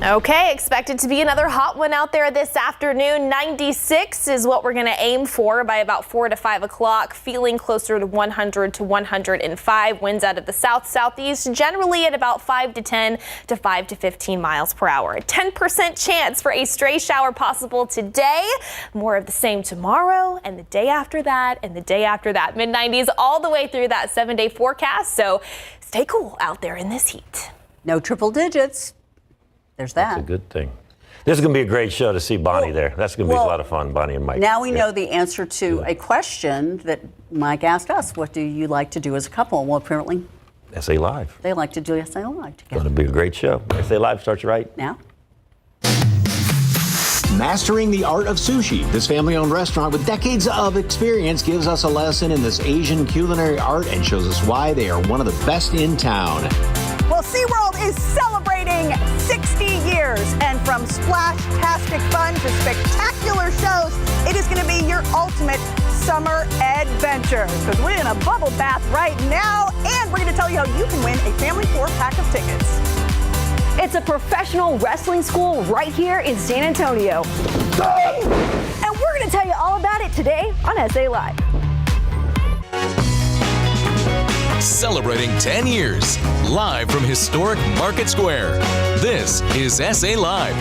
Okay, expected to be another hot one out there this afternoon. 96 is what we're going to aim for by about 4 to 5 o'clock. Feeling closer to 100 to 105. Winds out of the south-southeast, generally at about 5 to 10 to 5 to 15 miles per hour. A 10% chance for a stray shower possible today. More of the same tomorrow and the day after that and the day after that. Mid-90s all the way through that 7-day forecast. So stay cool out there in this heat. No triple digits. There's that. That's a good thing. This is going to be a great show to see Bonnie there. That's going to be a lot of fun, Bonnie and Mike. Now we know the answer to a question that Mike asked us. What do you like to do as a couple? Well, apparently, SA Live. they like to do SA Live together. Going to be a great show. SA Live starts right Now? Mastering the art of sushi. This family-owned restaurant with decades of experience gives us a lesson in this Asian culinary art and shows us why they are one of the best in town. Well, SeaWorld is celebrating 60 years, and from splash-tastic fun to spectacular shows, it is going to be your ultimate summer adventure. Because we're in a bubble bath right now, and we're going to tell you how you can win a family 4-pack of tickets. It's a professional wrestling school right here in San Antonio. And we're going to tell you all about it today on SA Live. Celebrating 10 years, live from historic Market Square. This is SA Live.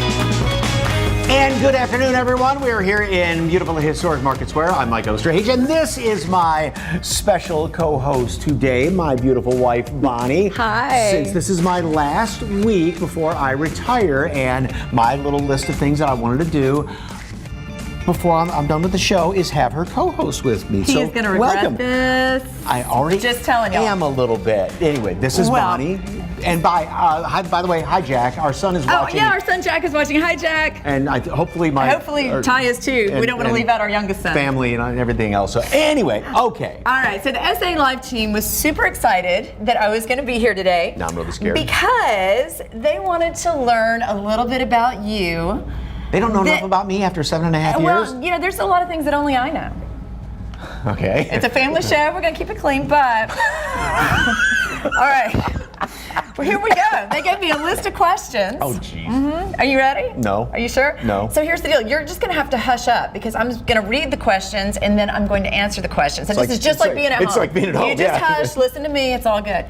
And good afternoon, everyone. We are here in beautiful historic Market Square. I'm Mike Osterhage, and this is my special co-host today, my beautiful wife, Bonnie. Hi. Since this is my last week before I retire, and my little list of things that I wanted to do before I'm done with the show is have her co-host with me. He's so going to regret welcome. this. I already Just telling y'all. am a little bit. Anyway, this is Bonnie. And by the way, hi, Jack. Our son is watching. Oh, yeah, our son Jack is watching. Hi, Jack. And hopefully Ty is too. We don't want to leave out our youngest son. Family and everything else. So anyway, okay. All right, so the SA Live team was super excited that I was going to be here today. Now I'm really scared. Because they wanted to learn a little bit about you. They don't know enough about me after 7.5 years? Well, you know, there's a lot of things that only I know. Okay. It's a family show. We're going to keep it clean, but... All right. Well, here we go. They gave me a list of questions. Oh, jeez. Are you ready? No. Are you sure? No. So here's the deal. You're just going to have to hush up because I'm going to read the questions and then I'm going to answer the questions. So this is just like being at home. It's like being at home, You just hush, listen to me. It's all good.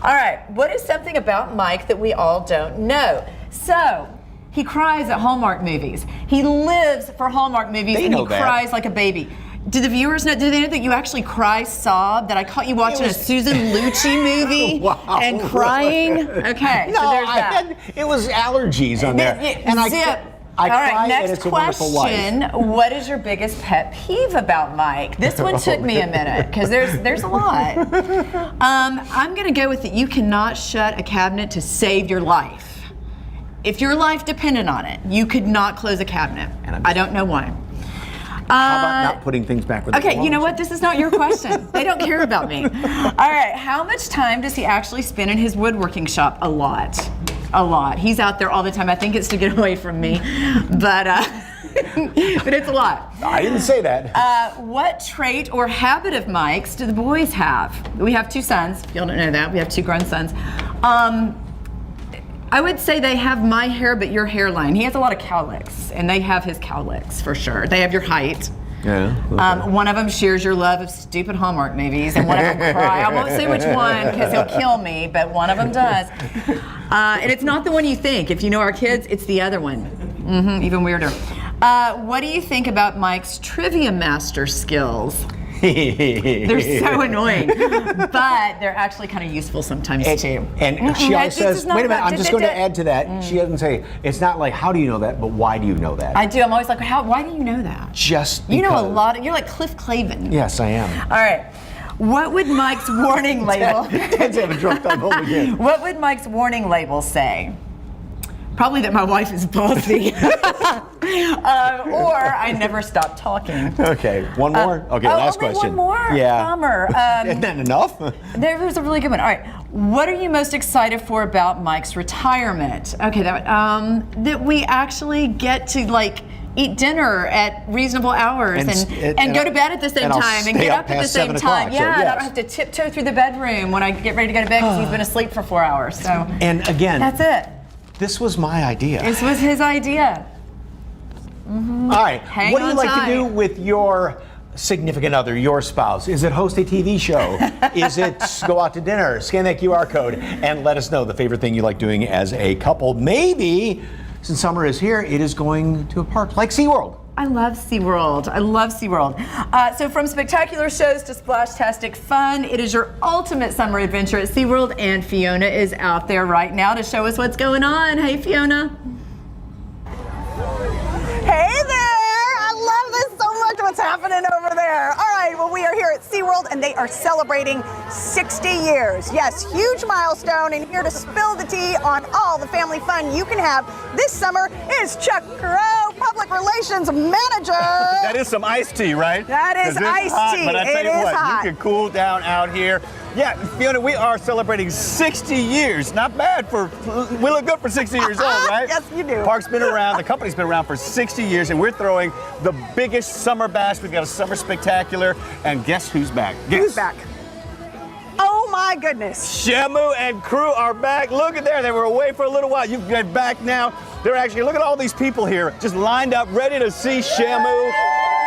All right. What is something about Mike that we all don't know? So... he cries at Hallmark movies. He lives for Hallmark movies and he cries like a baby. Do the viewers know, do they know that you actually cry sob? That I caught you watching a Susan Lucci movie and crying? Okay, No, so there's that. it was allergies on there. And I all right, cry next and it's a wonderful question. life. What is your biggest pet peeve about Mike? This one took me a minute because there's a lot. I'm going to go with that you cannot shut a cabinet to save your life. If your life depended on it, you could not close a cabinet. I don't know why. How about not putting things back where they belong? Okay, you know what? This is not your question. They don't care about me. All right, how much time does he actually spend in his woodworking shop? A lot. A lot. He's out there all the time. I think it's to get away from me, but but it's a lot. I didn't say that. What trait or habit of Mike's do the boys have? We have 2 sons. If you don't know that, we have 2 grown sons. I would say they have my hair, but your hairline. He has a lot of cowlicks, and they have his cowlicks for sure. They have your height. Yeah. Okay. One of them shares your love of stupid Hallmark movies, and one of them cry. I won't say which one because he'll kill me, but one of them does. And it's not the one you think. If you know our kids, it's the other one. Even weirder. What do you think about Mike's trivia master skills? They're so annoying, but they're actually kind of useful sometimes too. And she always says, wait a minute, I'm just going to add to that. She doesn't say, it's not like, how do you know that, but why do you know that? I do. I'm always like, why do you know that? Just because. You know a lot. You're like Cliff Clavin. Yes, I am. All right. What would Mike's warning label... Ted's having drunk time home again. What would Mike's warning label say? Probably that my wife is bossy. Or I never stop talking. Okay, one more? Okay, last question. One more? Yeah. Bummer. Isn't that enough? There's a really good one. All right. What are you most excited for about Mike's retirement? Okay, that we actually get to eat dinner at reasonable hours and go to bed at the same time and get up at the same time. Yeah, I don't have to tiptoe through the bedroom when I get ready to go to bed because he's been asleep for 4 hours. So and again, that's it. this was my idea. This was his idea. All right. Hang What do you on like tight. to do with your significant other, your spouse? Is it host a TV show? Is it go out to dinner? Scan that QR code and let us know the favorite thing you like doing as a couple. Maybe, since summer is here, it is going to a park like SeaWorld. I love SeaWorld. I love SeaWorld. So from spectacular shows to splash-tastic fun, it is your ultimate summer adventure at SeaWorld, and Fiona is out there right now to show us what's going on. Hey, Fiona. Hey there! I love this so much, what's happening over there. All right, well, we are here at SeaWorld, and they are celebrating 60 years. Yes, huge milestone, and here to spill the tea on all the family fun you can have this summer is Chuck Crow, Public Relations Manager. That is some iced tea, right? That is 'Cause it's iced hot, tea. But I tell It you is what, hot. you can cool down out here. Yeah, Fiona, we are celebrating 60 years. Not bad we look good for 60 years old, right? Yes, you do. Park's been around, the company's been around for 60 years, and we're throwing the biggest summer bash. We've got a summer spectacular, and guess who's back? Guess. Who's back? Oh my goodness. Shamu and crew are back. Look at there. They were away for a little while. You've got back now. They're actually, look at all these people here just lined up, ready to see Shamu.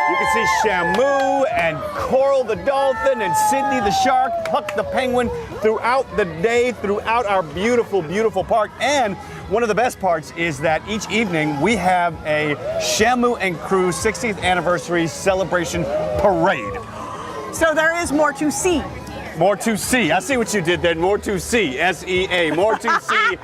You can see Shamu and Coral the dolphin and Sydney the shark, Huck the penguin throughout the day, throughout our beautiful, beautiful park. And one of the best parts is that each evening we have a Shamu and crew 60th anniversary celebration parade. So there is more to see. More to see. I see what you did there. More to see. S-E-A. More to see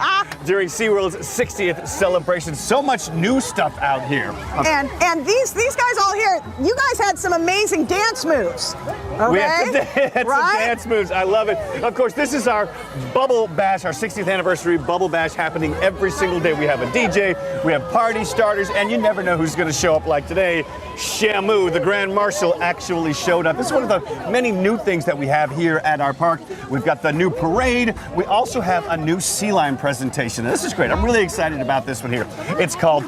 during SeaWorld's 60th celebration. So much new stuff out here. And these guys all here, you guys had some amazing dance moves. Okay? We had some right? dance moves. I love it. Of course, this is our Bubble Bash, our 60th anniversary Bubble Bash happening every single day. We have a DJ, we have party starters, and you never know who's going to show up like today. Shamu, the Grand Marshal, actually showed up. This is one of the many new things that we have here at our park. We've got the new parade. We also have a new sea lion presentation. This is great. I'm really excited about this one here. It's called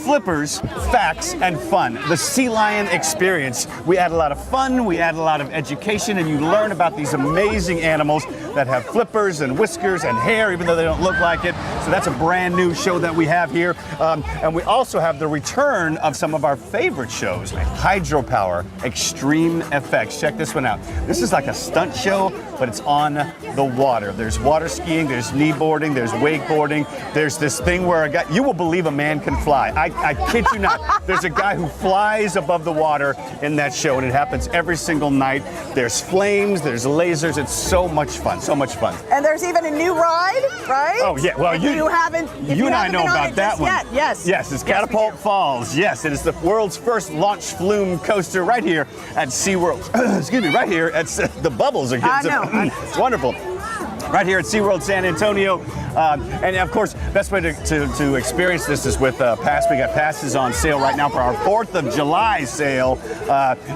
Flippers, Facts, and Fun, the Sea Lion Experience. We add a lot of fun, we add a lot of education, and you learn about these amazing animals that have flippers and whiskers and hair, even though they don't look like it. So that's a brand new show that we have here. And we also have the return of some of our favorite shows, Hydropower, Extreme Effects. Check this one out. This is like a stunt show, but it's on the water. There's water skiing, there's kneeboarding, there's wakeboarding. There's this thing where a guy, you will believe a man can fly. I kid you not. There's a guy who flies above the water in that show, and it happens every single night. There's flames, there's lasers. It's so much fun, so much fun. And there's even a new ride, right? Oh yeah, well if you haven't and I know been on about it that just one. Yet. Yes. Yes, it's Yes, we Catapult do. Falls. Yes, it is the world's first launch flume coaster right here at SeaWorld. Excuse me, right here at the bubbles are I know. It's wonderful. Right here at SeaWorld San Antonio. And of course, best way to experience this is with pass. We got passes on sale right now for our 4th of July sale.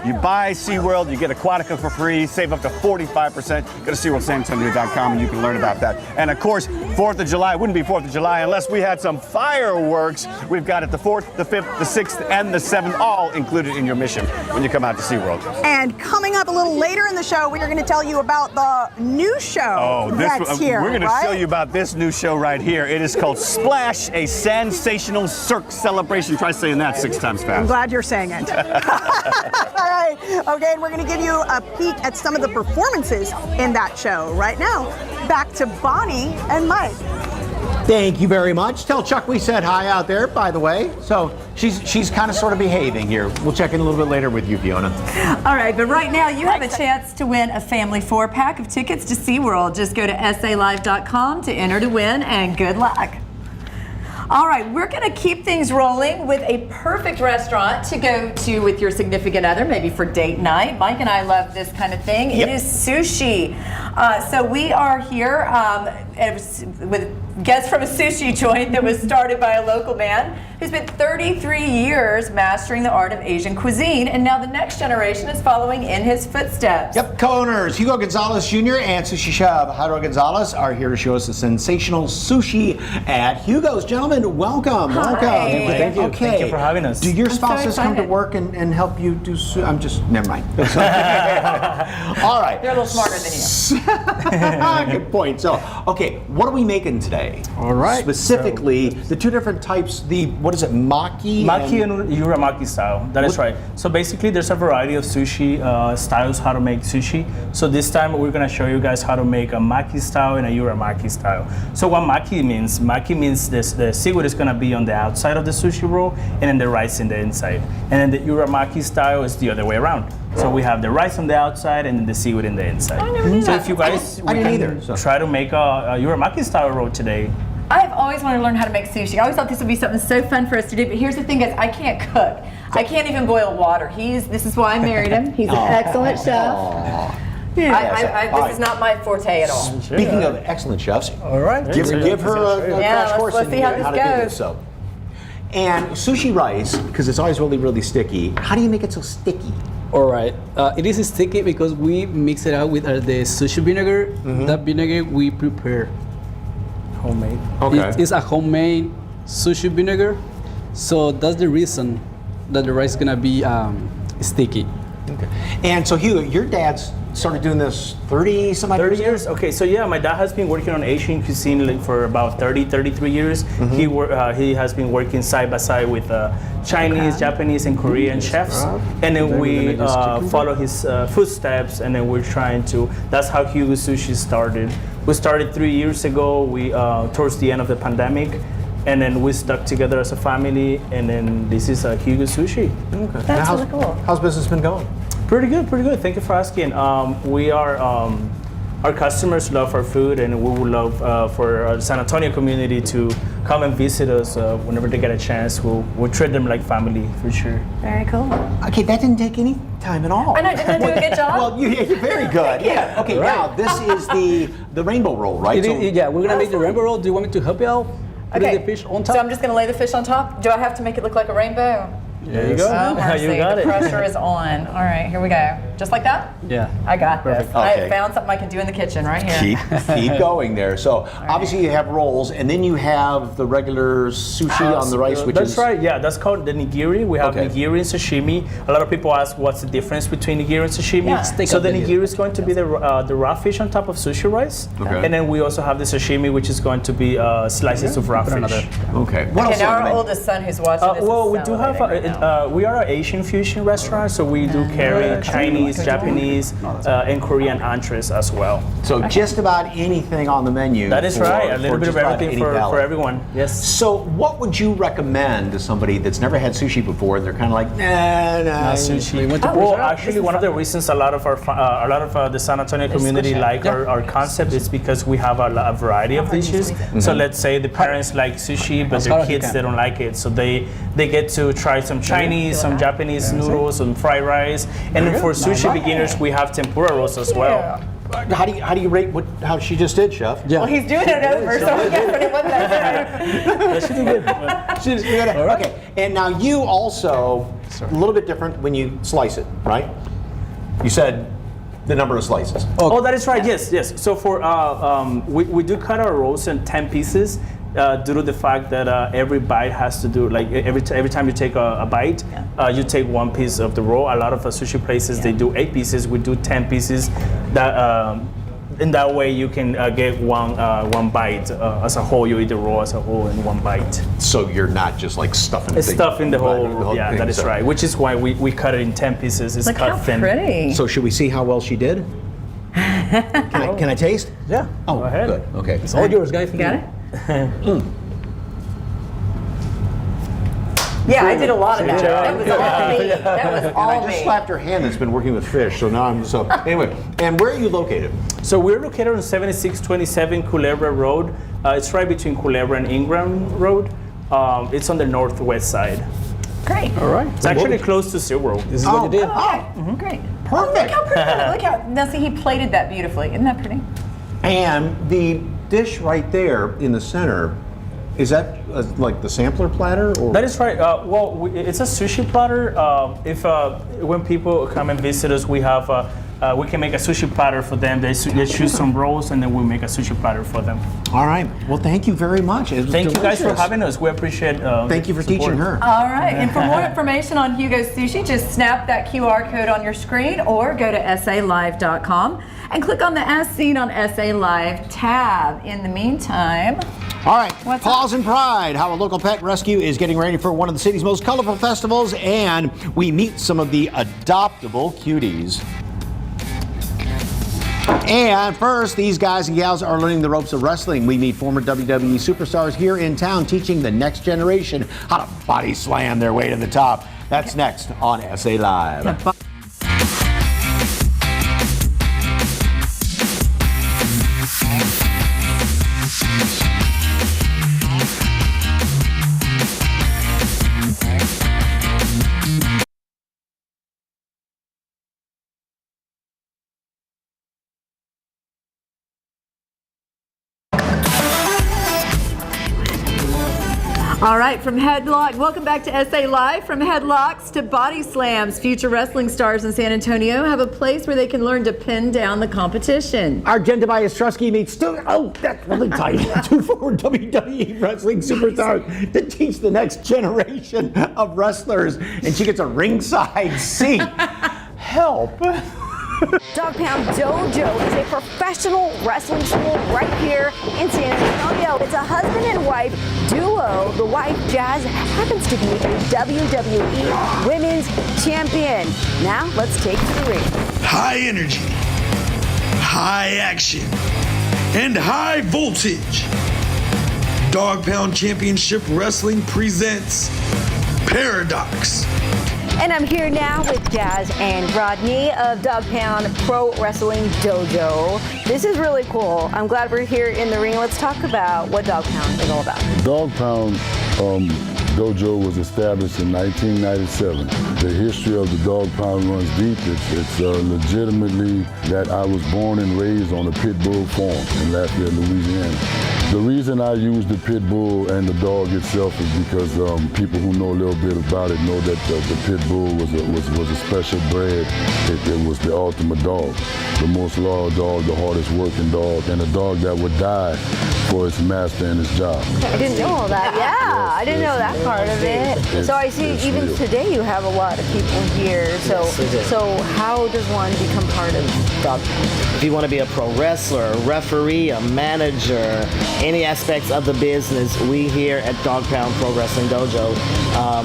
You buy SeaWorld, you get Aquatica for free, save up to 45%. Go to SeaWorldSanAntonio.com and you can learn about that. And of course, 4th of July wouldn't be 4th of July unless we had some fireworks. We've got it the 4th, the 5th, the 6th, and the 7th, all included in your mission when you come out to SeaWorld. And coming up a little later in the show, we are going to tell you about the new show that's here. We're going to right? show you about this new show right here. It is called Splash, a sensational cirque celebration. Try saying that 6 times I'm fast. glad you're saying it. All right. Okay, and we're going to give you a peek at some of the performances in that show right now. Back to Bonnie and Mike. Thank you very much. Tell Chuck we said hi out there, by the way. So she's kind of sort of behaving here. We'll check in a little bit later with you, Fiona. All right, but right now you have a chance to win a family 4-pack of tickets to SeaWorld. Just go to salive.com to enter to win, and good luck. All right, we're going to keep things rolling with a perfect restaurant to go to with your significant other, maybe for date night. Mike and I love this kind of thing. Yep. It is sushi. So we are here with guests from a sushi joint that was started by a local man who spent 33 years mastering the art of Asian cuisine, and now the next generation is following in his footsteps. Yep, co-owners Hugo Gonzalez Jr. and sushi chef Jairo Gonzalez are here to show us the sensational sushi at Hugo's. Gentlemen, welcome. Hi. Welcome. Thank you. Okay. Thank you for having us. Do your I'm so spouses come to excited. work and help you do I'm just, never mind. All right. They're a little smarter than you. Good point. So, okay, what are we making today? today. All right. Specifically, the two different types, what is it, maki? Maki and uramaki style. That is right. So basically, there's a variety of sushi styles how to make sushi. So this time, we're going to show you guys how to make a maki style and a uramaki style. So what maki means the seaweed is going to be on the outside of the sushi roll and then the rice in the inside. And then the uramaki style is the other way around. So we have the rice on the outside and then the seaweed in the inside. I never knew So that. if you guys I didn't either, so. try to make a uramaki style roll today. I've always wanted to learn how to make sushi. I always thought this would be something so fun for us to do, but here's the thing, guys, I can't cook. I can't even boil water. This is why I married him. He's an excellent chef. This is not my forte at all. Speaking of excellent chefs, All right. give her a crash course let's in see how how this to do goes. this. So. And sushi rice, because it's always really, really sticky, how do you make it so sticky? All right. It is sticky because we mix it out with the sushi vinegar. That vinegar we prepare. Homemade. Okay. It is a homemade sushi vinegar. So that's the reason that the rice is gonna be sticky. Okay. And so Hugh, your dad's started doing this 30 some odd 30 years? Okay, so yeah, my dad has been working on Asian cuisine for about 33 years. He has been working side by side with Chinese, Japanese, and Korean chefs. And then we follow his footsteps, and then we're trying to, that's how Hugo Sushi started. We started 3 years ago, towards the end of the pandemic. And then we stuck together as a family, and then this is Hugo Sushi. Okay. That's really cool. How's business been going? Pretty good, pretty good. Thank you for asking. We are, our customers love our food, and we would love for the San Antonio community to come and visit us whenever they get a chance. We'll treat them like family, for sure. Very cool. Okay, that didn't take any time at all. I know, didn't I do a good job? Well, you're very good. Yeah. Okay, now this is the rainbow roll, right? Yeah, we're gonna make the rainbow roll. Do you want me to help you out? Putting Okay. the fish on top? So I'm just going to lay the fish on top? Do I have to make it look like a rainbow? There you go. Oh, mercy. You got the it. pressure is on. All right, here we go. Just like that? Yeah. I got this. Perfect. I Okay. found something I can do in the kitchen right here. Keep going there. So obviously you have rolls, and then you have the regular sushi on the rice, which That's is right, yeah, that's called the nigiri. We have Okay. nigiri and sashimi. A lot of people ask what's the difference between nigiri and sashimi. Yeah. So the nigiri is going to be the raw fish on top of sushi rice. Okay. And then we also have the sashimi, which is going to be slices of raw fish. okay. What Okay, else now on the our menu? oldest son who's watching this Well, is we do have, salivating right now. we are an Asian fusion restaurant, so we do carry Chinese, Japanese, and Korean entrees as well. So just about anything on the menu. That is for- right, a for little bit of just about everything any for palate. everyone, yes. So what would you recommend to somebody that's never had sushi before and they're kind of like, nah. Sushi. went to Well, actually, one of the reasons a lot of the San Antonio community like our concept is because we have a variety of dishes. So let's say the parents like sushi, but their kids they don't like it, so they get to try some Chinese, some Japanese noodles, some fried rice, and then for sushi beginners, we have tempura rolls as well. How do you rate how she just did, Chef? Yeah. Well, he's doing it over, so we got it one She's good. Okay, and now you also a little bit different when you slice it, right? You said the number of slices. Oh, that is right. Yes, yes. So for we do cut our rolls in 10 pieces. Due to the fact that every bite has to do, like every time you take a bite, you take one piece of the roll. A lot of sushi places, they do 8 pieces. We do 10 pieces. That in that way you can get one bite as a whole. You eat the roll as a whole in one bite. So you're not just like stuffing It's stuffing the whole, thing, that is so- right. Which is why we cut it in 10 pieces. It's Look cut how thin. pretty. So should we see how well she did? Can I taste? Yeah. Oh, Go ahead. good. Okay. It's all yours, guys. You got it? Yeah, I did a lot of that. That was all me. That was And I all just me. slapped her hand that's been working with fish, so now I'm so. Anyway, and where are you located? So we're located on 7627 Culebra Road. It's right between Culebra and Ingram Road. It's on the northwest side. Great. All right. It's actually close to SeaWorld. This is what you did. Great. Perfect. Look how pretty. Look how, now see, he plated that beautifully. Isn't that pretty? And the dish right there in the center, is that like the sampler platter? Or? That is right. It's a sushi platter. When people come and visit us, we have we can make a sushi platter for them. They choose some rolls, and then we make a sushi platter for them. All right. Well, thank you very much. It was Thank you guys for delicious. having us. We appreciate. Thank you for support. teaching her. All right. And for more information on Hugo's Sushi, just snap that QR code on your screen or go to salive.com and click on the As Seen on SA Live tab. In the meantime, All right, Paws and Pride, how a local pet rescue is getting ready for one of the city's most colorful festivals, and we meet some of the adoptable cuties. And first, these guys and gals are learning the ropes of wrestling. We meet former WWE superstars here in town teaching the next generation how to body slam their way to the top. That's next on SA Live. All right, from headlock, welcome back to SA Live. From headlocks to body slams, future wrestling stars in San Antonio have a place where they can learn to pin down the competition. Our Jen Tobias Trusky meets that's really tight. Two former WWE wrestling superstars to teach the next generation of wrestlers, and she gets a ringside seat. Help. Dog Pound Dojo is a professional wrestling school right here in San Antonio. It's a husband and wife duo. The wife, Jazz, happens to be a WWE Women's Champion. Now, let's take to the ring. High energy, high action, and high voltage. Dog Pound Championship Wrestling presents Paradox. And I'm here now with Jazz and Rodney of Dog Pound Pro Wrestling Dojo. This is really cool. I'm glad we're here in the ring. Let's talk about what Dog Pound is all about. Dog Pound Dojo was established in 1997. The history of the Dog Pound runs deep. It's legitimately that I was born and raised on a pit bull farm in Lafayette, Louisiana. The reason I use the pit bull and the dog itself is because people who know a little bit about it know that the pit bull was a special breed. It was the ultimate dog, the most loyal dog, the hardest working dog, and a dog that would die for its master and its job. I didn't know all that. Yeah, I didn't know that part of it. So I see even real. today you have a lot of people here. So how does one become part of Dog Pound? If you want to be a pro wrestler, a referee, a manager, any aspects of the business, we here at Dog Pound Pro Wrestling Dojo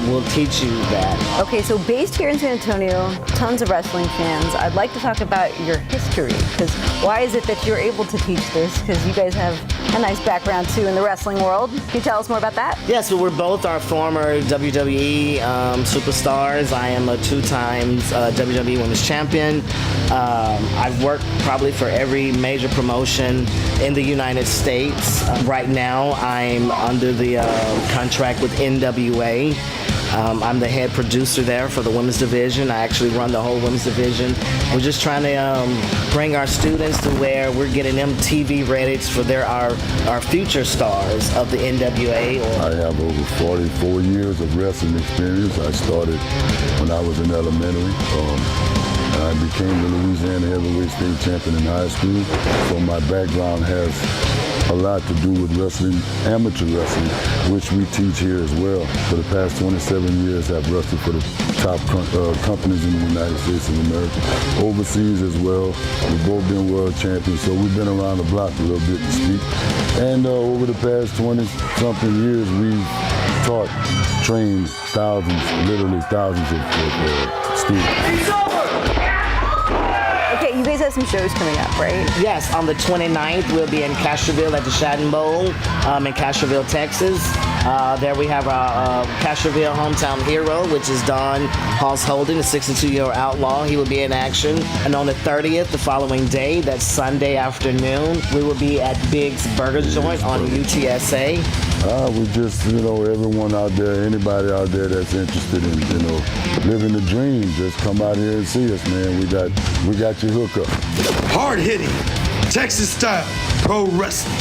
will teach you that. Okay, so based here in San Antonio, tons of wrestling fans. I'd like to talk about your history, because why is it that you're able to teach this? Because you guys have a nice background too in the wrestling world. Can you tell us more about that? Yes, well, we're both our former WWE superstars. I am a two-time WWE Women's Champion. I've worked probably for every major promotion in the United States. Right now, I'm under the contract with NWA. I'm the head producer there for the women's division. I actually run the whole women's division. We're just trying to bring our students to where we're getting them TV ready for our future stars of the NWA. I have over 44 years of wrestling experience. I started when I was in elementary. I became the Louisiana Heavyweight State Champion in high school. So my background has a lot to do with wrestling, amateur wrestling, which we teach here as well. For the past 27 years, I've wrestled for the top companies in the United States of America, overseas as well. We've both been world champions, so we've been around the block a little bit to speak. And over the past 20-something years, we've taught, trained thousands, literally thousands of students. Okay, you guys have some shows coming up, right? Yes, on the 29th, we'll be in Castroville at the Shadden Bowl in Castroville, Texas. There we have our Castroville hometown hero, which is Don Hoss-Holden, a 62-year-old outlaw. He will be in action. And on the 30th, the following day, that's Sunday afternoon, we will be at Big's Burger Joint on UTSA. We just, everyone out there, anybody out there that's interested in, living the dream, just come out here and see us, man. We got your hookup. Hard-hitting, Texas-style pro wrestling.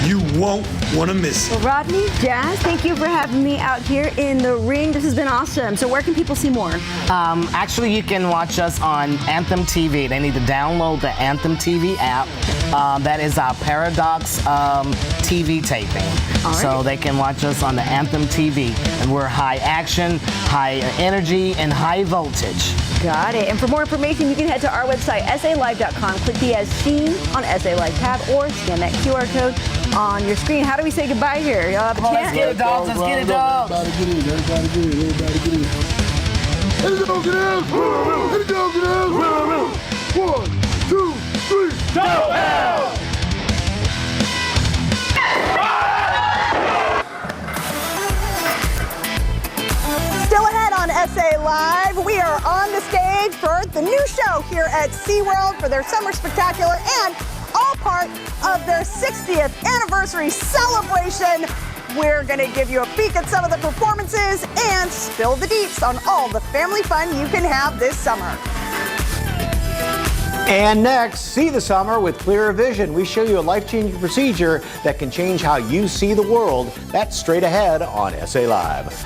You won't want to miss it. Well, Rodney, Jazz, thank you for having me out here in the ring. This has been awesome. So where can people see more? Actually, you can watch us on Anthem TV. They need to download the Anthem TV app. That is our Paradox TV taping. So they can watch us on the Anthem TV. And we're high action, high energy, and high voltage. Got it. And for more information, you can head to our website, salive.com. Click the As Seen on SA Live tab or scan that QR code on your screen. How do we say goodbye here? Y'all have a chance. Let's get it, dogs. Let's get it, dogs. Everybody get in. Everybody get in. Everybody get in. Let's go, get out. Let's go, get out. 1, 2, 3. Go out! Still ahead on SA Live, we are on the stage for the new show here at SeaWorld for their Summer Spectacular and all part of their 60th anniversary celebration. We're going to give you a peek at some of the performances and spill the deets on all the family fun you can have this summer. And next, see the summer with clearer vision. We show you a life-changing procedure that can change how you see the world. That's straight ahead on SA Live.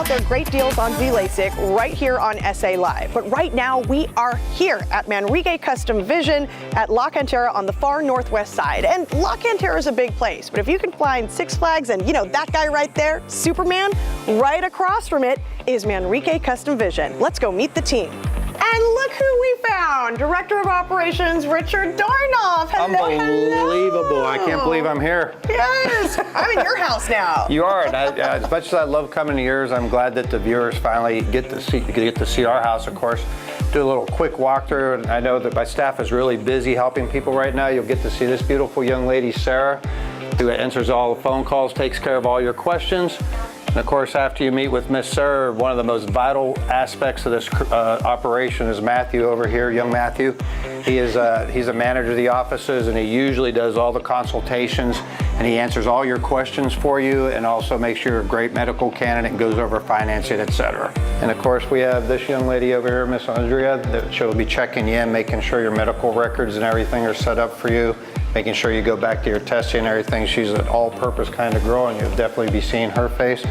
Their great deals on Z-LASIK right here on SA Live. But right now we are here at Manrique Custom Vision at La Cantera on the far northwest side. And La Cantera is a big place, but if you can find Six Flags and you know that guy right there, Superman, right across from it is Manrique Custom Vision. Let's go meet the team. And look who we found, Director of Operations, Richard Darnoff. Hello, Unbelievable. hello. I can't believe I'm here. Yes, I'm in your house now. You are. And as much as I love coming to yours, I'm glad that the viewers finally get to see our house, of course. Do a little quick walkthrough, and I know that my staff is really busy helping people right now. You'll get to see this beautiful young lady, Sarah, who answers all the phone calls, takes care of all your questions. And of course, after you meet with Miss Sarah, one of the most vital aspects of this operation is Matthew over here, young Matthew. He's a manager of the offices, and he usually does all the consultations, and he answers all your questions for you, and also makes sure you're a great medical candidate and goes over financing, etc. And of course, we have this young lady over here, Miss Andrea, that she'll be checking you in, making sure your medical records and everything are set up for you, making sure you go back to your testing and everything. She's an all-purpose kind of girl, and you'll definitely be seeing her face.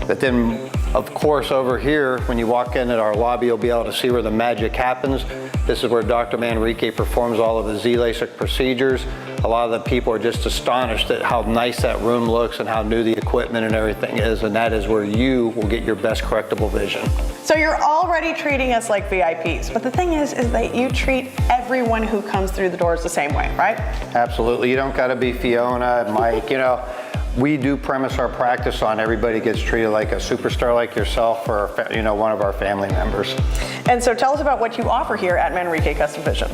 But then, of course, over here, when you walk in at our lobby, you'll be able to see where the magic happens. This is where Dr. Manrique performs all of the Z-LASIK procedures. A lot of the people are just astonished at how nice that room looks and how new the equipment and everything is, and that is where you will get your best correctable vision. So you're already treating us like VIPs, but the thing is that you treat everyone who comes through the doors the same way, right? Absolutely. You don't got to be Fiona and Mike, you know. We do premise our practice on everybody gets treated like a superstar like yourself or one of our family members. And so tell us about what you offer here at Manrique Custom Vision.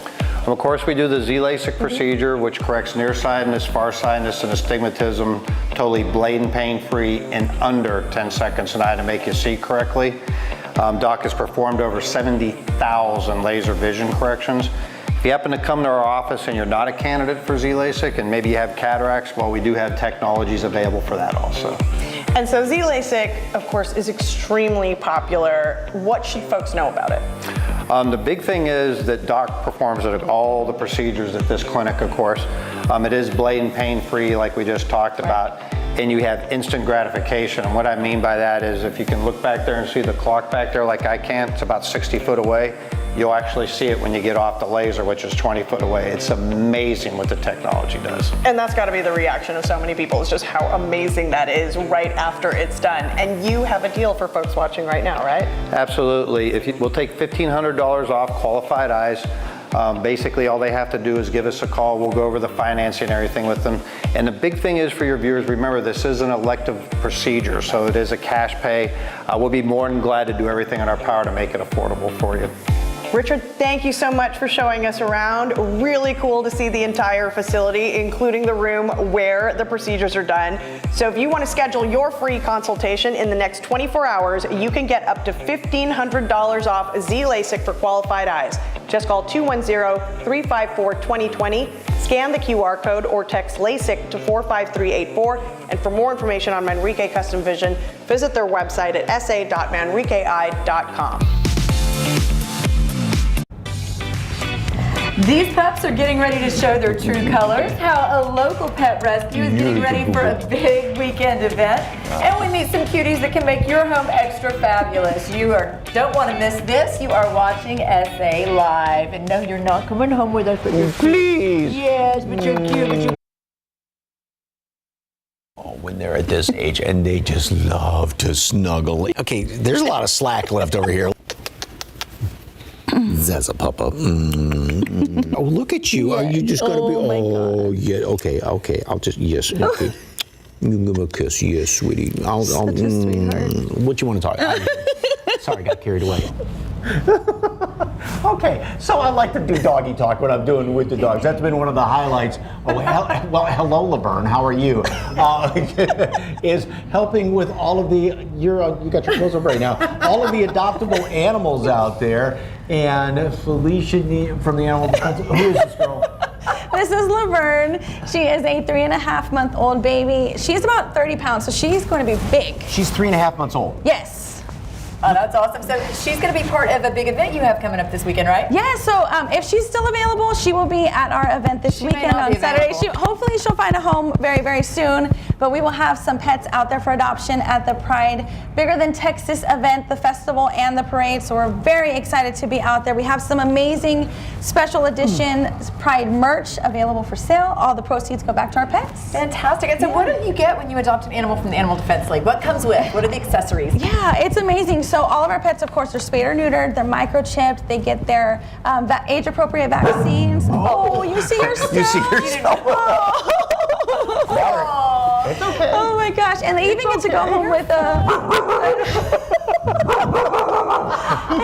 Of course, we do the Z-LASIK procedure, which corrects nearsightedness, farsightedness, and astigmatism, totally blade and pain-free in under 10 seconds an eye to make you see correctly. Doc has performed over 70,000 laser vision corrections. If you happen to come to our office and you're not a candidate for Z-LASIK and maybe you have cataracts, well, we do have technologies available for that also. And so Z-LASIK, of course, is extremely popular. What should folks know about it? The big thing is that Doc performs at all the procedures at this clinic, of course. It is blade and pain-free, like we just talked about, and you have instant gratification. And what I mean by that is if you can look back there and see the clock back there like I can, it's about 60 foot away. You'll actually see it when you get off the laser, which is 20 foot away. It's amazing what the technology does. And that's got to be the reaction of so many people, is just how amazing that is right after it's done. And you have a deal for folks watching right now, right? Absolutely. We'll take $1,500 off qualified eyes. Basically, all they have to do is give us a call. We'll go over the financing and everything with them. And the big thing is for your viewers, remember this is an elective procedure, so it is a cash pay. We'll be more than glad to do everything in our power to make it affordable for you. Richard, thank you so much for showing us around. Really cool to see the entire facility, including the room where the procedures are done. So if you want to schedule your free consultation in the next 24 hours, you can get up to $1,500 off Z-LASIK for qualified eyes. Just call 210-354-2020, scan the QR code, or text LASIK to 45384. And for more information on Manrique Custom Vision, visit their website at sa.manriqueeye.com. These pups are getting ready to show their true colors, how a local pet rescue is getting ready for a big weekend event, and we meet some cuties that can make your home extra fabulous. You don't want to miss this. You are watching SA Live, and no, you're not coming home with us, but you're Please. Yes, but you're cute, but you're When they're at this age and they just love to snuggle. Okay, there's a lot of slack left over here. That's a papa. Oh, look at you. Are you just going to be? Oh, yeah. Okay. I'll just, yes. Okay. You can give him a kiss. Yes, sweetie. Such a sweetheart. What you want to talk? Sorry, got carried away. Okay, so I like to do doggy talk when I'm doing with the dogs. That's been one of the highlights. Oh, well, hello, Laverne. How are you? Is helping with all of the, you got your clothes up right now, all of the adoptable animals out there. And Felicia from the Animal Defense, who is this girl? This is Laverne. She is a 3.5-month-old baby. She's about 30 pounds, so she's going to be big. She's 3.5 months old. Yes. Oh, that's awesome. So she's going to be part of a big event you have coming up this weekend, right? Yeah, so if she's still available, she will be at our event this weekend on Saturday. Hopefully she'll find a home very, very soon, but we will have some pets out there for adoption at the Pride Bigger Than Texas event, the festival, and the parade, so we're very excited to be out there. We have some amazing special edition Pride merch available for sale. All the proceeds go back to our pets. Fantastic. And so what do you get when you adopt an animal from the Animal Defense League? What comes with? What are the accessories? Yeah, it's amazing. So all of our pets, of course, are spayed or neutered. They're microchipped. They get their age-appropriate vaccines. Oh, you see yourself. You see yourself. Oh. It's okay. Oh my gosh, and they even get to go home with a...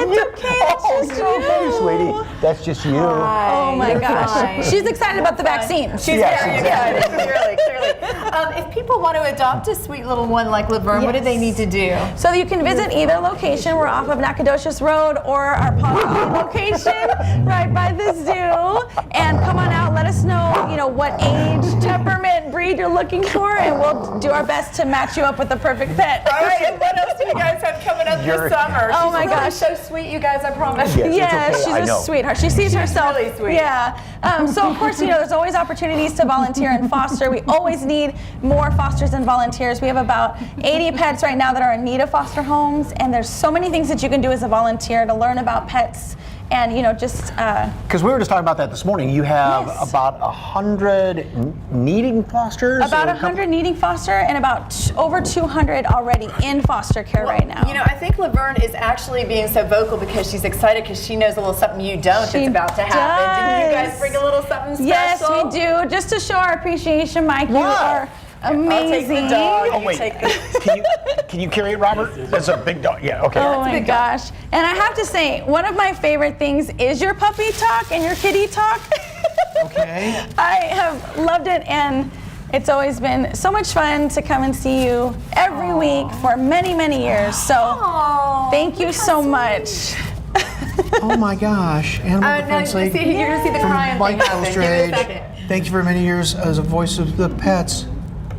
It's okay, it's just you. Sweetie, that's just you. Oh my gosh. She's excited about the vaccine. She's very excited, clearly. If people want to adopt a sweet little one like Laverne, what do they need to do? So you can visit either location. We're off of Nacogdoches Road or our Palm Valley location right by the zoo. And come on out, let us know, what age, temperament, breed you're looking for, and we'll do our best to match you up with the perfect pet. All right, and what else do you guys have coming up this summer? Oh my gosh. So sweet, you guys, I promise. Yes, she's a sweetheart. She sees herself. Really sweet. Yeah. So of course, there's always opportunities to volunteer and foster. We always need more fosters and volunteers. We have about 80 pets right now that are in need of foster homes, and there's so many things that you can do as a volunteer to learn about pets. And just because we were just talking about that this morning. You have about 100 needing fosters. About 100 needing foster, and about over 200 already in foster care right now. I think Laverne is actually being so vocal because she's excited because she knows a little something you don't that's about to happen. Didn't you guys bring a little something special? Yes, we do. Just to show our appreciation, Mike. You are amazing. I'll take the dog. Wait. Can you carry it, Robert? That's a big dog. Yeah, okay. Oh my gosh. And I have to say, one of my favorite things is your puppy talk and your kitty talk. Okay. I have loved it, and it's always been so much fun to come and see you every week for many, many years. So thank you so much. Oh my gosh. Animal Defense League. You're going to see the crying Mike thing happen. Give it a second. Thank you for many years as a voice of the pets.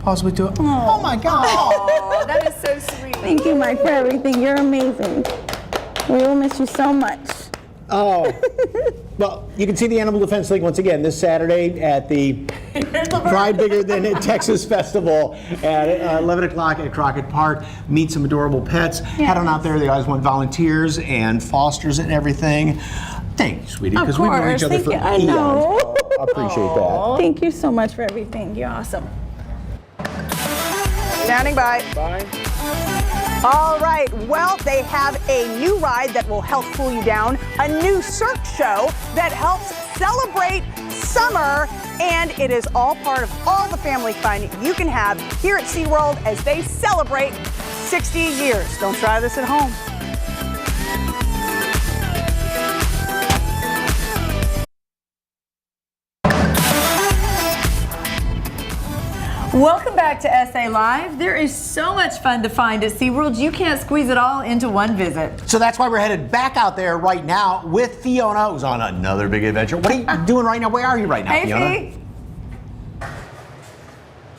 Possibly to Oh my God. Oh, that is so sweet. Thank you, Mike, for everything. You're amazing. We will miss you so much. Oh. Well, you can see the Animal Defense League once again this Saturday at the Pride Bigger Than Texas Festival at 11 o'clock at Crockett Park. Meet some adorable pets. Head on out there. They always want volunteers and fosters and everything. Thank you, sweetie, because we've known each other for eons. I know. I appreciate that. Thank you so much for everything. You're awesome. Standing by. Bye. All right, well, they have a new ride that will help cool you down, a new Cirque show that helps celebrate summer, and it is all part of all the family fun you can have here at SeaWorld as they celebrate 60 years. Don't try this at home. Welcome back to SA Live. There is so much fun to find at SeaWorld. You can't squeeze it all into one visit. So that's why we're headed back out there right now with Fiona, who's on another big adventure. What are you doing right now? Where are you right now, Fiona? Fee.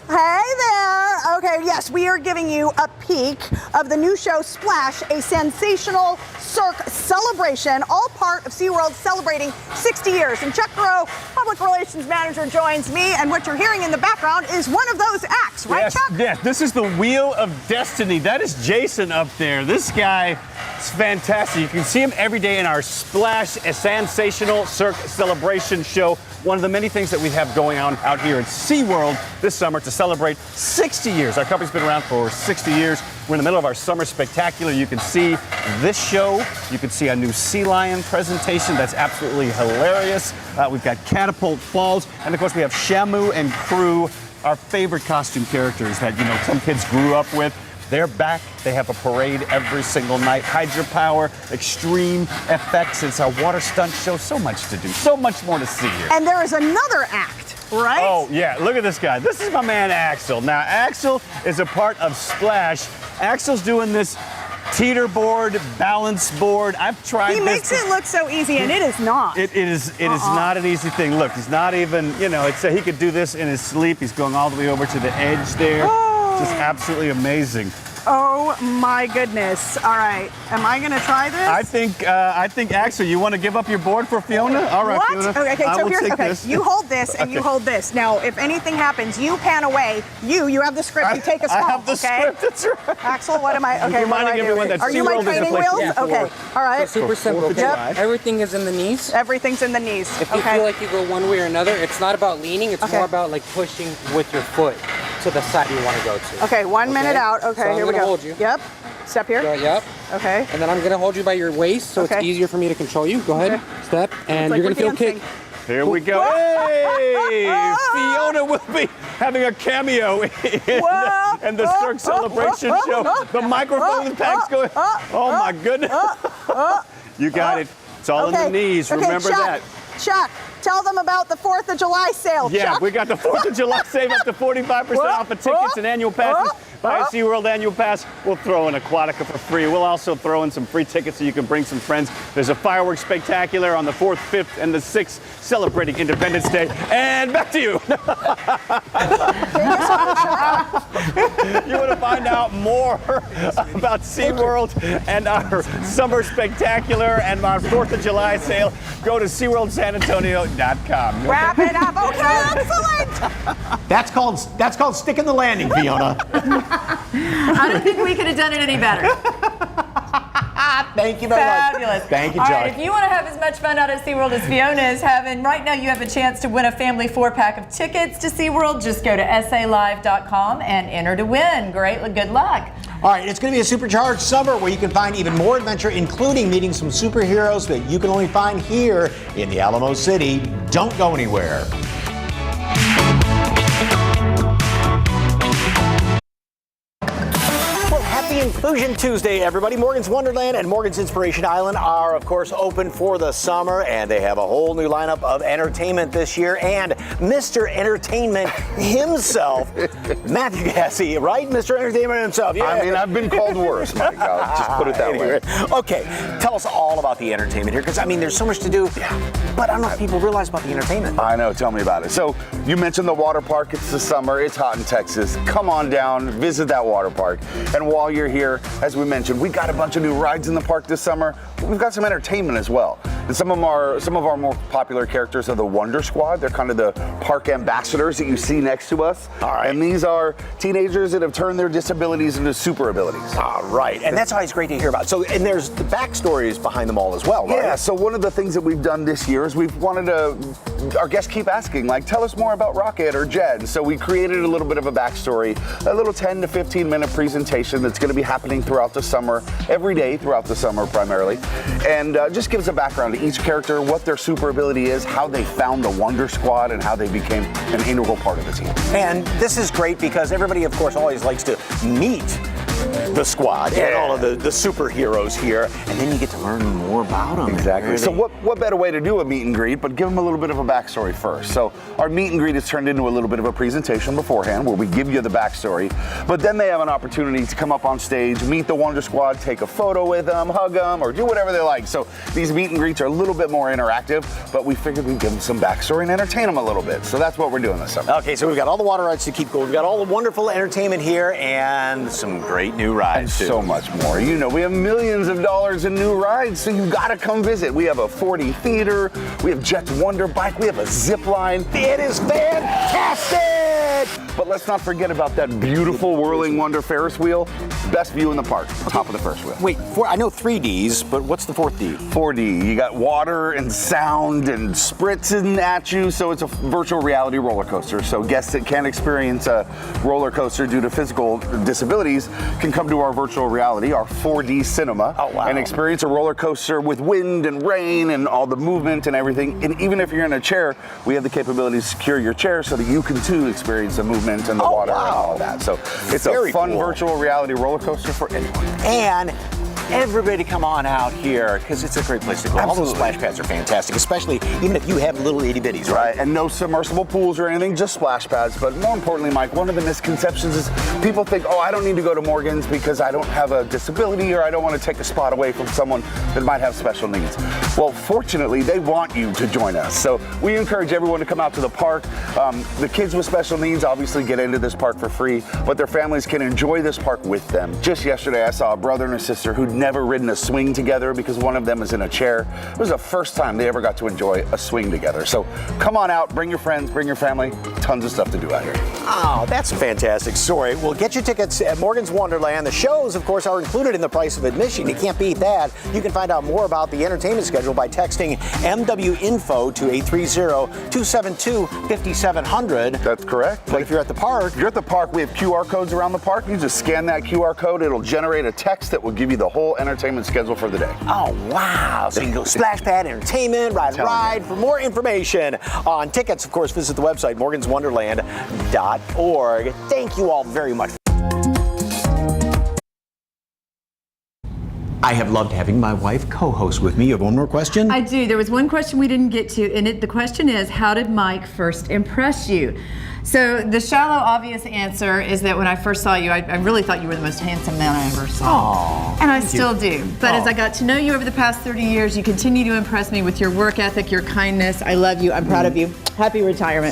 Hey there. Okay, yes, we are giving you a peek of the new show Splash, a sensational Cirque celebration, all part of SeaWorld celebrating 60 years. And Chuck Gorostiza, Public Relations Manager, joins me. And what you're hearing in the background is one of those acts, right, Yes, Chuck? yes, this is the Wheel of Destiny. That is Jason up there. This guy is fantastic. You can see him every day in our Splash, a sensational Cirque celebration show. One of the many things that we have going on out here at SeaWorld this summer to celebrate 60 years. Our company's been around for 60 years. We're in the middle of our summer spectacular. You can see this show. You can see a new sea lion presentation that's absolutely hilarious. We've got Catapult Falls. And of course, we have Shamu and crew, our favorite costume characters that, you know, some kids grew up with. They're back. They have a parade every single night. Hydropower, extreme effects. It's our water stunt show. So much to do. So much more to see here. And there is another act, right? Oh, yeah. Look at this guy. This is my man, Axel. Now, Axel is a part of Splash. Axel's doing this teeter board, balance board. I've tried this. He makes it look so easy, and it is not. It is not an easy thing. Look, he's not even, you know, he could do this in his sleep. He's going all the way over to the edge there. Just absolutely amazing. Oh my goodness. All right. Am I going to try this? I think Axel, you want to give up your board for Fiona? All right, what? Fiona. Okay, I so will here's take okay. this. You hold this and you hold this. Now, if anything happens, you pan away. You have the script. You take us home. I have the script. That's right. Axel, what am I? Okay, reminding everyone that are you my SeaWorld is a training place wheels? for- Okay. All right. So super simple. Yep. Everything is in the knees. Everything's in the knees. If you feel like you go one way or another, it's not about leaning. It's more about like pushing with your foot to the side you want to go to. Okay, 1 minute out. Okay, so here we go. Hold you. Yep. Step here. Yep. Okay. And then I'm gonna hold you by your waist, so it's easier for me to control you. Go ahead. Step, and you're gonna feel kick. Here we go. Hey! Fiona will be having a cameo in the Cirque Celebration show. The microphone pack's going. Oh my goodness. You got it. It's all in the knees. Remember that. Chuck, tell them about the 4th of July sale. Yeah, Chuck. we got the 4th of July save up to 45% off of tickets and annual passes. Buy a SeaWorld annual pass. We'll throw in Aquatica for free. We'll also throw in some free tickets so you can bring some friends. There's a fireworks spectacular on the 4th, 5th, and the 6th, celebrating Independence Day. And back to you. You want to find out more about SeaWorld and our summer spectacular and our 4th of July sale, go to SeaWorldSanAntonio.com. Wrap it up. Okay, excellent. That's called sticking the landing, Fiona. I don't think we could have done it any better. Thank you very Fabulous. much. Thank you, All Josh. right, if you want to have as much fun out at SeaWorld as Fiona is having, right now you have a chance to win a family 4-pack of tickets to SeaWorld. Just go to salive.com and enter to win. Good luck. All right, it's going to be a supercharged summer where you can find even more adventure, including meeting some superheroes that you can only find here in the Alamo City. Don't go anywhere. Happy Inclusion Tuesday, everybody. Morgan's Wonderland and Morgan's Inspiration Island are, of course, open for the summer, and they have a whole new lineup of entertainment this year. And Mr. Entertainment himself, Matthew Gassie, right? Mr. Entertainment himself. Yeah. I mean, I've been called worse, Mike. I'll just put it that way. Okay, tell us all about the entertainment here, because, I mean, there's so much to do, but I don't know if people realize about the entertainment. I know, tell me about it. So, you mentioned the water park. It's the summer. It's hot in Texas. Come on down, visit that water park. And while you're here, as we mentioned, we got a bunch of new rides in the park this summer. We've got some entertainment as well. And some of our more popular characters are the Wonder Squad. They're kind of the park ambassadors that you see next to us. All right. And these are teenagers that have turned their disabilities into super abilities. All right. And that's always great to hear about. So, and there's the backstories behind them all as well, right? Yeah, so one of the things that we've done this year is we've wanted to, our guests keep asking, like, tell us more about Rocket or Jed. So we created a little bit of a backstory, a little 10 to 15 minute presentation that's going to be happening throughout the summer, every day throughout the summer primarily, and just gives a background to each character, what their super ability is, how they found the Wonder Squad, and how they became an integral part of the team. And this is great because everybody, of course, always likes to meet the squad and all of the superheroes here, and then you get to learn more about them. Exactly. So what better way to do a meet and greet but give them a little bit of a backstory first. So our meet and greet is turned into a little bit of a presentation beforehand where we give you the backstory, but then they have an opportunity to come up on stage, meet the Wonder Squad, take a photo with them, hug them, or do whatever they like. So these meet and greets are a little bit more interactive, but we figured we'd give them some backstory and entertain them a little bit. So that's what we're doing this summer. Okay, so we've got all the water rides to keep going. We've got all the wonderful entertainment here and some great new rides, and so much more. You know, we have millions of dollars in new rides, so you gotta come visit. We have a 4D theater, we have Jet's Wonder Bike, we have a zip line. It is fantastic! But let's not forget about that beautiful Whirling Wonder Ferris wheel. Best view in the park, top of the first wheel. Wait, I know 3Ds, but what's the fourth D? 4D. You got water and sound and spritzing at you, so it's a virtual reality roller coaster. So guests that can't experience a roller coaster due to physical disabilities can come to our virtual reality, our 4D cinema, and experience a roller coaster with wind and rain and all the movement and everything. And even if you're in a chair, we have the capability to secure your chair so that you can too experience the movement and the water and all that. So it's a fun virtual reality roller coaster for anyone. And everybody come on out here because it's a great place to go. All those splash pads are fantastic, especially even if you have little itty bitties, right? And no submersible pools or anything, just splash pads. But more importantly, Mike, one of the misconceptions is people think, oh, I don't need to go to Morgan's because I don't have a disability or I don't want to take a spot away from someone that might have special needs. Well, fortunately, they want you to join us. So we encourage everyone to come out to the park. The kids with special needs obviously get into this park for free, but their families can enjoy this park with them. Just yesterday, I saw a brother and a sister who'd never ridden a swing together because one of them is in a chair. It was the first time they ever got to enjoy a swing together. So come on out, bring your friends, bring your family. Tons of stuff to do out here. Oh, that's a fantastic story. Well, get your tickets at Morgan's Wonderland. The shows, of course, are included in the price of admission. You can't beat that. You can find out more about the entertainment schedule by texting MW Info to 830-272-5700. That's correct. But if you're at the park, we have QR codes around the park. You just scan that QR code. It'll generate a text that will give you the whole entertainment schedule for the day. Oh, wow. So you can go Splash Pad Entertainment, ride. For more information on tickets, of course, visit the website, morganswonderland.org. Thank you all very much. I have loved having my wife co-host with me. You have one more question? I do. There was one question we didn't get to, and the question is, how did Mike first impress you? So the shallow, obvious answer is that when I first saw you, I really thought you were the most handsome man I ever saw. Aww, and I still do. But as I got to know you over the past 30 years, you continue to impress me with your work ethic, your kindness. I love you. I'm proud of you. Happy retirement.